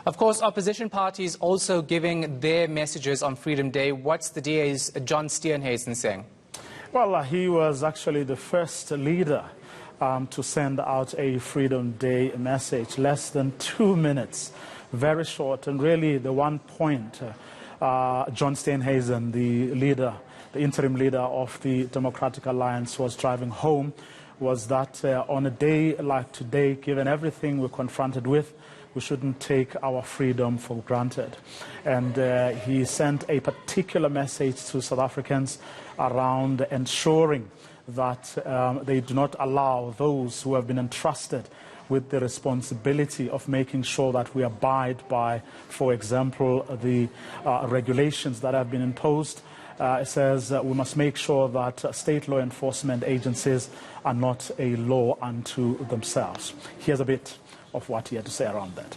Of course, opposition parties also giving their messages on Freedom Day. What's the DA's John Steenhuisen saying? Well, he was actually the first leader to send out a Freedom Day message. Less than 2 minutes, very short. And really the one point John Steenhuisen, the interim leader of the Democratic Alliance, was driving home was that on a day like today, given everything we're confronted with, we shouldn't take our freedom for granted. And he sent a particular message to South Africans around ensuring that they do not allow those who have been entrusted with the responsibility of making sure that we abide by, for example, the regulations that have been imposed. It says we must make sure that state law enforcement agencies are not a law unto themselves. Here's a bit of what he had to say around that.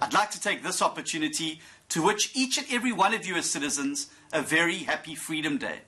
I'd like to take this opportunity to wish each and every one of you as citizens a very happy Freedom Day.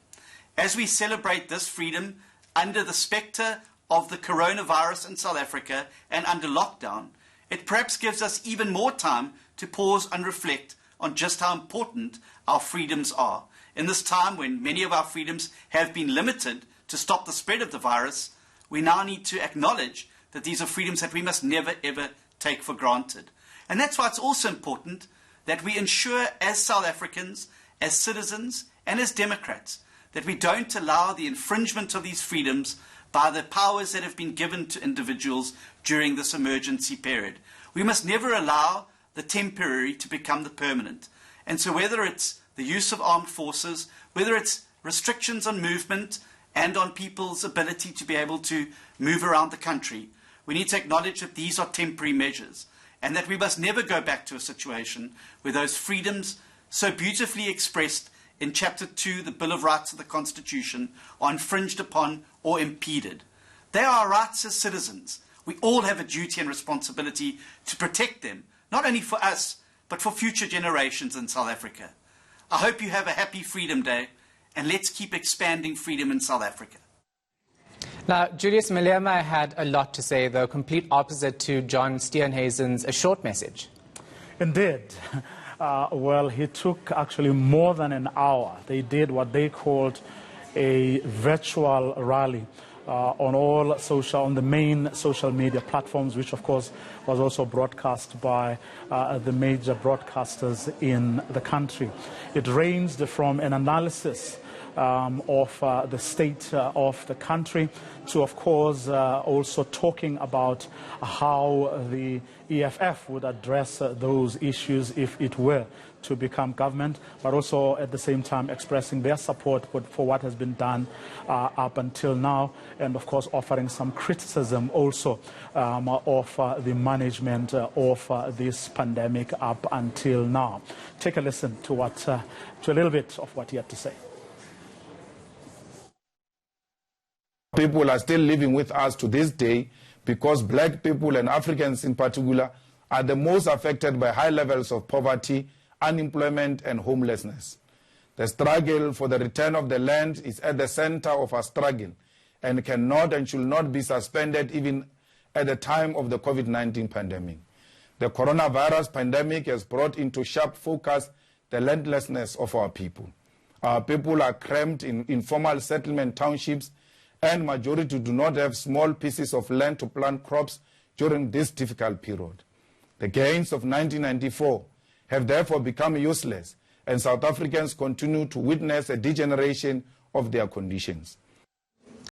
As we celebrate this freedom under the spectre of the coronavirus in South Africa and under lockdown, it perhaps gives us even more time to pause and reflect on just how important our freedoms are. In this time when many of our freedoms have been limited to stop the spread of the virus, we now need to acknowledge that these are freedoms that we must never ever take for granted. And that's why it's also important that we ensure as South Africans, as citizens and as Democrats, that we don't allow the infringement of these freedoms by the powers that have been given to individuals during this emergency period. We must never allow the temporary to become the permanent. And so whether it's the use of armed forces, whether it's restrictions on movement and on people's ability to be able to move around the country, we need to acknowledge that these are temporary measures and that we must never go back to a situation where those freedoms so beautifully expressed in Chapter 2, the Bill of Rights of the Constitution, are infringed upon or impeded. They are our rights as citizens. We all have a duty and responsibility to protect them, not only for us, but for future generations in South Africa. I hope you have a happy Freedom Day, and let's keep expanding freedom in South Africa. Now, Julius, Malema had a lot to say, though, complete opposite to John Steenhuisen's a short message. Indeed. Well, he took actually more than an hour. They did what they called a virtual rally on the main social media platforms, which of course was also broadcast by the major broadcasters in the country. It ranged from an analysis of the state of the country to, of course, also talking about how the EFF would address those issues if it were to become government, but also at the same time expressing their support for what has been done up until now, and of course offering some criticism also of the management of this pandemic up until now. Take a listen to a little bit of what he had to say. People are still living with us to this day because black people and Africans in particular are the most affected by high levels of poverty, unemployment and homelessness. The struggle for the return of the land is at the center of our struggle and cannot and should not be suspended even at the time of the COVID-19 pandemic. The coronavirus pandemic has brought into sharp focus the landlessness of our people. Our people are crammed in informal settlement townships, and majority do not have small pieces of land to plant crops during this difficult period. The gains of 1994 have therefore become useless, and South Africans continue to witness a degeneration of their conditions.